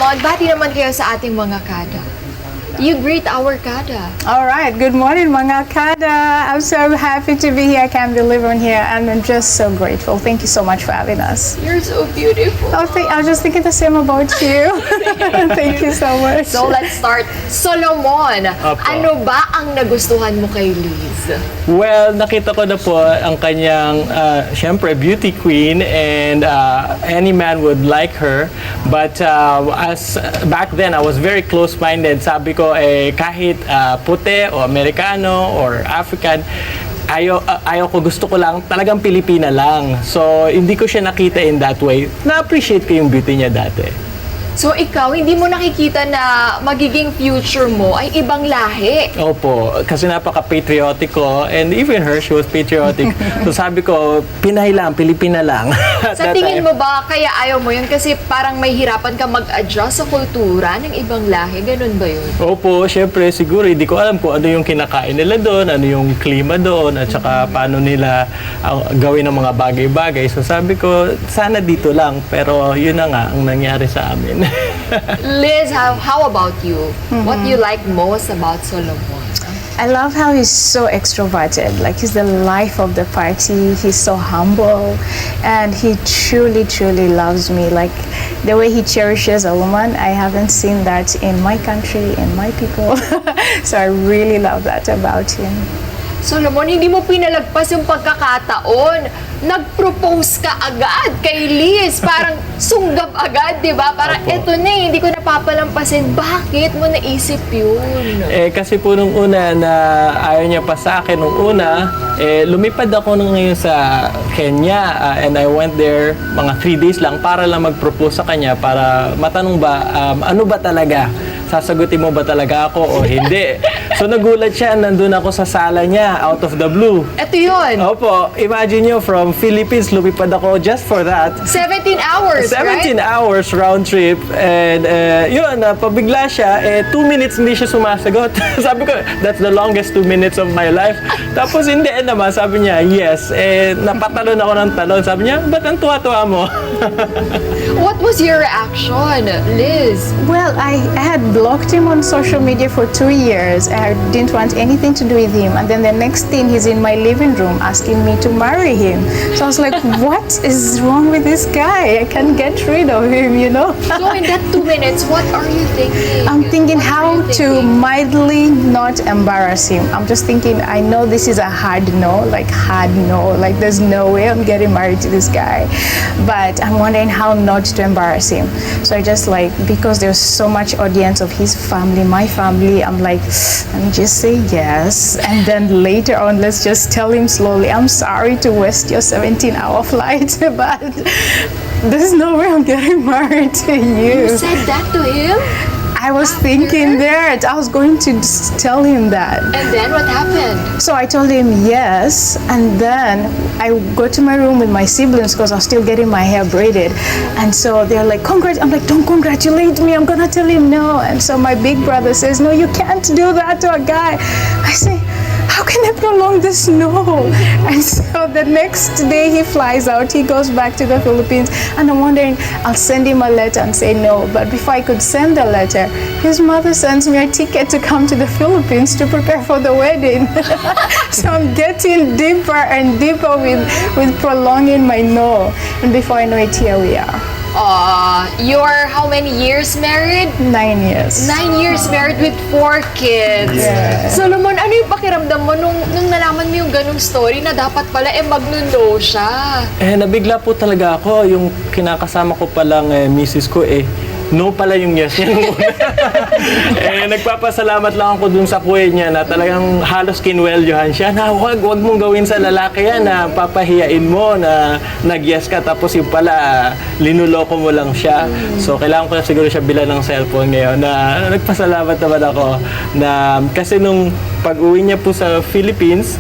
Solomon, bati naman kayo sa ating mga kada. You greet our kada. All right, good morning mga kada. I'm so happy to be here. I can't believe I'm here and I'm just so grateful. Thank you so much for having us. You're so beautiful. Oh, I was just thinking the same about you. Thank you so much. So let's start. Solomon, Opo. ano ba ang nagustuhan mo kay Liz? Well, nakita ko na po ang kanyang, syempre, beauty queen and any man would like her. But as back then, I was very close-minded. Sabi ko, kahit puti o Amerikano or African, ayaw ko, gusto ko lang, talagang Pilipina lang. So, hindi ko siya nakita in that way. Na-appreciate ko yung beauty niya dati. So ikaw, hindi mo nakikita na magiging future mo ay ibang lahi. Opo, kasi napaka-patriotic ko and even her, she was patriotic. So sabi ko, Pinay lang, Pilipina lang. Sa tingin mo ba, kaya ayaw mo yun? Kasi parang may hirapan ka mag-adjust sa kultura ng ibang lahi. Ganun ba yun? Opo, syempre, siguro, hindi ko alam kung ano yung kinakain nila doon, ano yung klima doon, at saka paano nila gawin ang mga bagay-bagay. So sabi ko, sana dito lang. Pero yun na nga ang nangyari sa amin. Liz, how about you? What do you like most about Solomon? I love how he's so extroverted. Like he's the life of the party. He's so humble, and he truly, truly loves me. Like the way he cherishes a woman, I haven't seen that in my country, in my people. So I really love that about him. Solomon, hindi mo pinalagpas yung pagkakataon. Nag-propose ka agad kay Liz. Parang sunggab agad, di ba? Parang Opo. eto na hindi ko napapalampasin. Bakit mo naisip yun? Kasi po nung una na ayaw niya pa sa akin nung una, lumipad ako nung ngayon sa Kenya and I went there mga 3 days lang para lang mag-propose sa kanya para matanong ba, ano ba talaga? Sasagutin mo ba talaga ako o hindi? So nagulat siya, nandun ako sa sala niya, out of the blue. Eto yun. Opo, imagine nyo, from Philippines, lumipad ako just for that. 17 hours, 17 right? hours round trip. And yun, pabigla siya, 2 minutes hindi siya sumasagot. Sabi ko, that's the longest 2 minutes of my life. Tapos hindi naman, sabi niya, yes. Napatalon ako ng talon. Sabi niya, ba't ang tuwa-tuwa mo? What was your reaction, Liz? Well, I had blocked him on social media for 2 years. I didn't want anything to do with him. And then the next thing, he's in my living room asking me to marry him. So I was like, what is wrong with this guy? I can't get rid of him, you know? So in that 2 minutes, what are you thinking? I'm thinking What are how you to thinking? mildly not embarrass him. I'm just thinking, I know this is a hard no, like there's no way I'm getting married to this guy. But I'm wondering how not to embarrass him. So I just like, because there's so much audience of his family, my family, I'm like, let me just say yes. And then later on, let's just tell him slowly, I'm sorry to waste your 17-hour flight, but there's no way I'm getting married to you. You said that to him? I was thinking that. I was going to tell him that. And then what happened? So I told him yes, and then I go to my room with my siblings because I was still getting my hair braided. And so they're like, congrats. I'm like, don't congratulate me. I'm going to tell him no. And so my big brother says, no, you can't do that to a guy. I say, how can I prolong this no? And so the next day he flies out, he goes back to the Philippines, and I'm wondering, I'll send him a letter and say no. But before I could send the letter, his mother sends me a ticket to come to the Philippines to prepare for the wedding. So I'm getting deeper and deeper with prolonging my no. And before I know it, here we are. You're how many years married? 9 years. 9 years married with 4 kids. Yeah. Solomon, ano yung pakiramdam mo nung nalaman mo yung ganung story na dapat pala magnundo siya? Nabigla po talaga ako. Yung kinakasama ko palang misis ko no pala yung yes niya nung una. Nagpapasalamat lang ako dun sa kuya niya na talagang halos kinwelyohan siya na wag mong gawin sa lalaki yan na papahiyain mo na nag-yes ka tapos yung pala linuloko mo lang siya. So kailangan ko na siguro siya bilan ng cellphone ngayon na nagpasalamat naman ako na kasi nung pag-uwi niya po sa Philippines,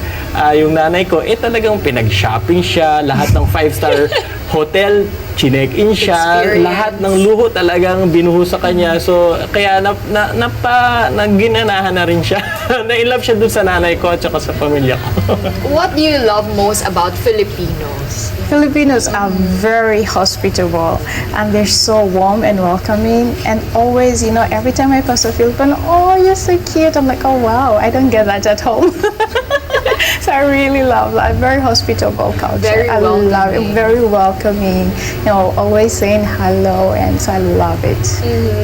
yung nanay ko, talagang pinag-shopping siya, lahat ng 5-star hotel, chinek-in siya, Experience. lahat ng luho talagang binuhos sa kanya. So, kaya naginanahan na rin siya. Na-inlove siya dun sa nanay ko at saka sa pamilya ko. What do you love most about Filipinos? Filipinos are very hospitable and they're so warm and welcoming. And always, every time I pass a Filipino, oh, you're so cute. I'm like, oh, wow, I don't get that at home. So I really love that. Very hospitable culture. Very I love welcoming. it. Very welcoming. Always saying hello, and so I love it.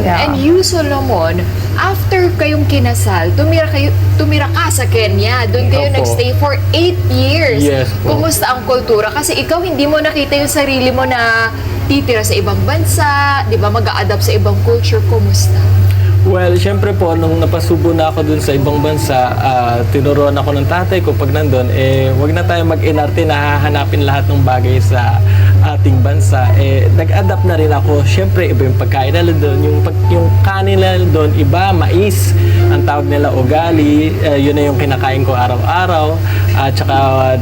Yeah. And you, Solomon, after kayong kinasal, tumira ka sa Kenya. Doon kayo Opo. nagstay for 8 years. Yes po. Kumusta ang kultura? Kasi ikaw hindi mo nakita yung sarili mo na titira sa ibang bansa, di ba, mag-a-adapt sa ibang culture. Kumusta? Well, syempre po, nung napasubo na ako dun sa ibang bansa, tinuruan ako ng tatay ko pag nandun, wag na tayo mag-inarte na hahanapin lahat ng bagay sa ating bansa. Nag-adapt na rin ako. Syempre, iba yung pagkain nila doon. Yung kanin nila doon, iba, mais. Ang tawag nila ugali. Yun na yung kinakain ko araw-araw. At saka,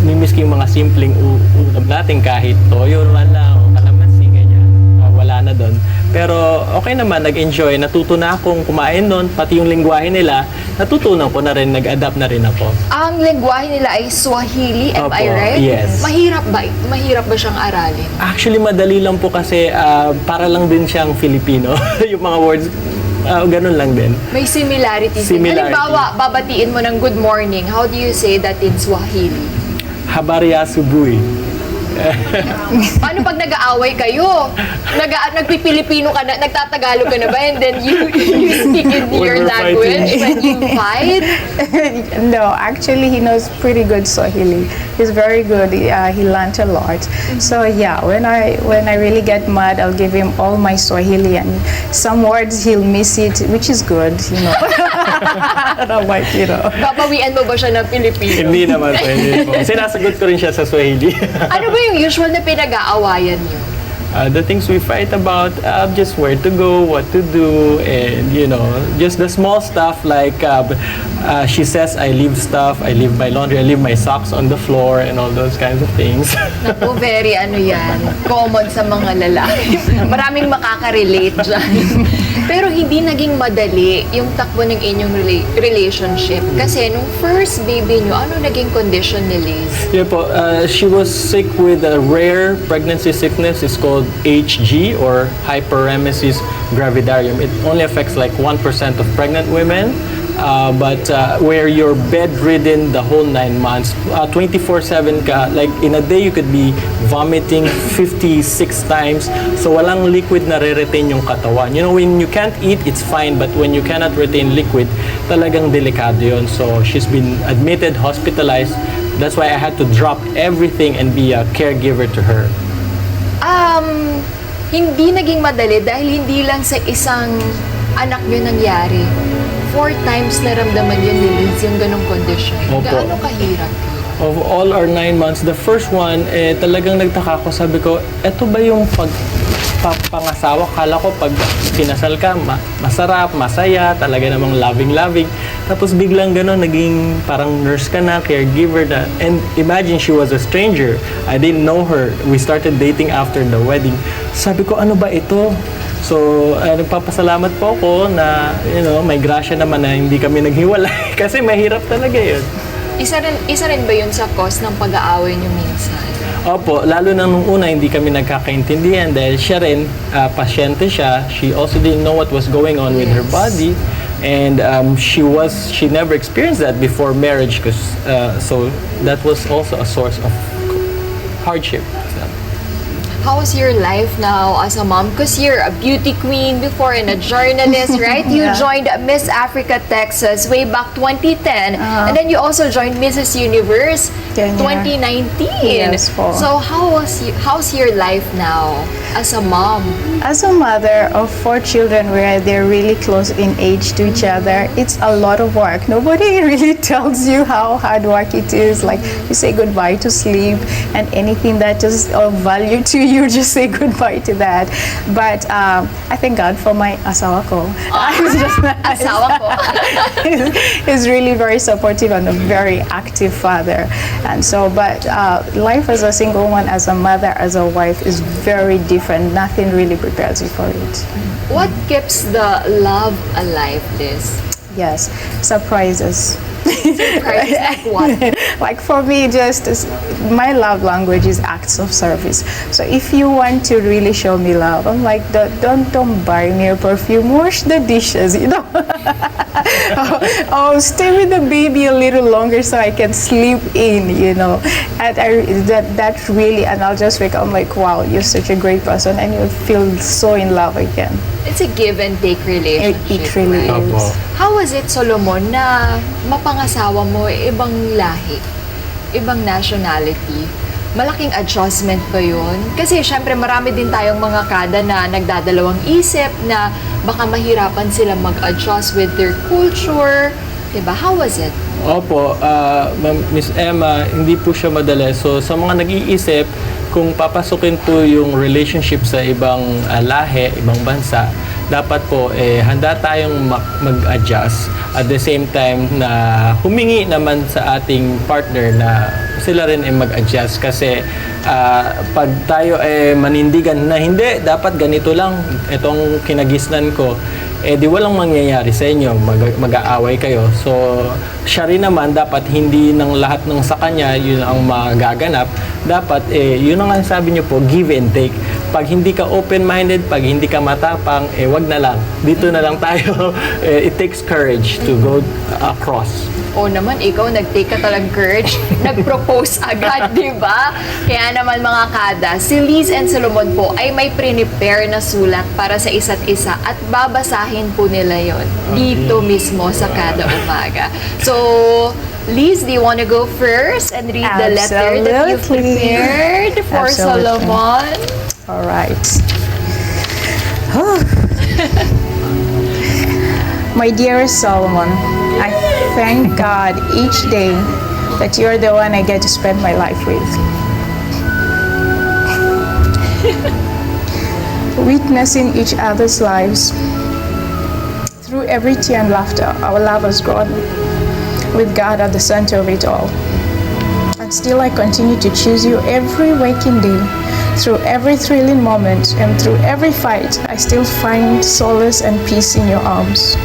mimiss ko yung mga simpleng ulam natin kahit toyo man lang o kalamansi, ganyan. Wala na doon. Pero okay naman, nag-enjoy. Natuto na akong kumain doon, pati yung lingwahe nila, natutunan ko na rin, nag-adapt na rin ako. Ang lengguwahe nila ay Swahili, am I Opo, right? yes. Mahirap ba siyang aralin? Actually, madali lang po kasi para lang din siyang Filipino. Yung mga words, ganun lang din. May similarities. Similarity. Halimbawa, babatiin mo ng good morning. How do you say that in Swahili? Habari ya asubuhi. Paano pag nag-aaway kayo? Nagpipilipino ka na, nagtatagalog ka na ba? And then you speak in When your we're language when you fight? No, actually, he knows pretty good Swahili. He's very good. He learned a lot. So yeah, when I really get mad, I'll give him all my Swahili, and some words he'll miss it, which is good. I'm like, Babawian mo ba siya ng Pilipino? Hindi naman po, hindi po. Sinasagot ko rin siya sa Swahili. Ano ba yung usual na pinag-aawayan niyo? The things we fight about, just where to go, what to do, and just the small stuff like she says I leave stuff, I leave my laundry, I leave my socks on the floor, and all those kinds of things. Naku, very yan, common sa mga lalaki. Maraming makaka-relate dyan. Pero hindi naging madali yung takbo ng inyong relationship. Kasi nung first baby nyo, ano naging condition ni Liz? Yeah po, she was sick with a rare pregnancy sickness. It's called HG or hyperemesis gravidarium. It only affects like 1% of pregnant women. But where you're bedridden the whole 9 months, 24/7 ka, like in a day you could be vomiting 56 times. So walang liquid na re-retain yung katawan. When you can't eat, it's fine, but when you cannot retain liquid, talagang delikado yun. So she's been admitted, hospitalized. That's why I had to drop everything and be a caregiver to her. Hindi naging madali dahil hindi lang sa isang anak nyo nangyari. 4 times naramdaman yun ni Liz, yung ganong condition. Opo. Gaano kahirap? Of all our 9 months, the first one, talagang nagtaka ko. Sabi ko, eto ba yung pangasawa? Kala ko pag kinasal ka, masarap, masaya, talaga namang loving-loving. Tapos biglang gano'n, naging parang nurse ka na, caregiver na. And imagine, she was a stranger. I didn't know her. We started dating after the wedding. Sabi ko, ano ba ito? So, nagpapasalamat po ako na, may grasya naman na hindi kami naghiwalay. Kasi mahirap talaga yun. Isa rin ba yun sa cause ng pag-aaway niyo minsan? Opo, lalo na nung una hindi kami nagkakaintindihan dahil siya rin, pasyente siya. She also didn't know what was going on with her body. And she never experienced that before marriage. So that was also a source of hardship. How's your life now as a mom? Because you're a beauty queen before and a journalist, right? You Yeah. joined Miss Africa Texas way back 2010. And then you also joined Mrs. Universe Kenya. 2019. Yes po. So how's your life now as a mom? As a mother of 4 children where they're really close in age to each other, it's a lot of work. Nobody really tells you how hard work it is. Like, you say goodbye to sleep and anything that is of value to you, just say goodbye to that. But I thank God for my asawa ko. It's just nice. Asawa ko. He's really very supportive and a very active father. And so, but life as a single one, as a mother, as a wife is very different. Nothing really prepares you for it. What keeps the love alive, Liz? Yes, surprises. Surprise, like what? Like for me, my love language is acts of service. So if you want to really show me love, I'm like, don't buy me a perfume, wash the dishes, you know. Oh, stay with the baby a little longer so I can sleep in, you know. And that really, and I'll just wake up, I'm like, wow, you're such a great person, and you feel so in love again. It's a give and take relationship. It really right? is. How was it, Solomon, na mapangasawa mo ibang lahi, ibang nationality? Malaking adjustment ba yun? Kasi syempre marami din tayong mga kada na nagdadalawang isip na baka mahirapan sila mag-adjust with their culture. Diba? How was it? Opo, Miss Emma, hindi po siya madali. So, sa mga nag-iisip, kung papasukin po yung relationship sa ibang lahi, ibang bansa, dapat po handa tayong mag-adjust. At the same time na humingi naman sa ating partner na sila rin mag-adjust. Kasi pag tayo manindigan na hindi, dapat ganito lang, itong kinagisnan ko, di walang mangyayari sa inyo, mag-aaway kayo. So, siya rin naman, dapat hindi ng lahat ng sa kanya, yun ang magaganap. Dapat, yun ang sabi niyo po, give and take. Pag hindi ka open-minded, pag hindi ka matapang, wag na lang. Dito na lang tayo. It takes courage to go across. O naman, ikaw nag-take ka talagang courage, nag-propose agad, di ba? Kaya naman mga kada, si Liz and Solomon po ay may prepare na sulat para sa isa't isa at babasahin po nila yon dito mismo sa Kada Umaga. So, Liz, do you want to go first and read the letter that you prepared for Solomon? All right. My dearest Solomon, I thank God each day that you're the one I get to spend my life with. Witnessing each other's lives. Through every tear and laughter, our love has grown, with God at the center of it all. And still I continue to choose you every waking day. Through every thrilling moment and through every fight, I still find solace and peace in your arms.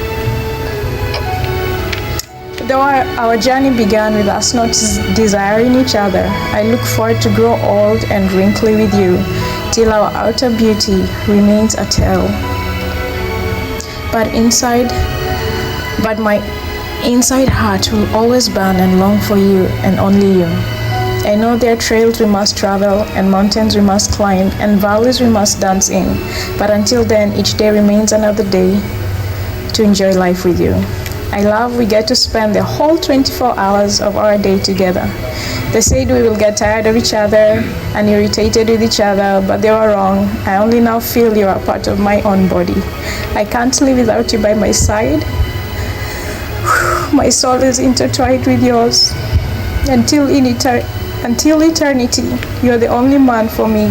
Though our journey began with us not desiring each other, I look forward to grow old and wrinkly with you, till our outer beauty remains a tale. But my inside heart will always burn and long for you and only you. I know there are trails we must travel and mountains we must climb and valleys we must dance in. But until then, each day remains another day to enjoy life with you. I love we get to spend the whole 24 hours of our day together. They said we will get tired of each other and irritated with each other, but they were wrong. I only now feel you are part of my own body. I can't live without you by my side. My soul is intertwined with yours. Until eternity, you're the only man for me.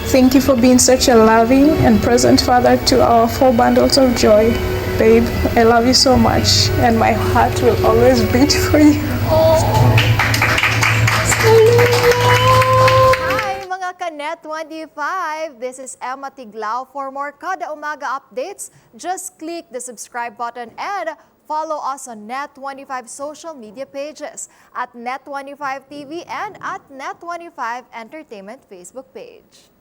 Thank you for being such a loving and present father to our 4 bundles of joy. Babe, I love you so much, and my heart will always beat for you. Hi mga ka-Net 25! This is Emma Tiglao. For more Kada Umaga updates, just click the subscribe button and follow us on Net25 social media pages at Net25 TV and at Net25 Entertainment Facebook page.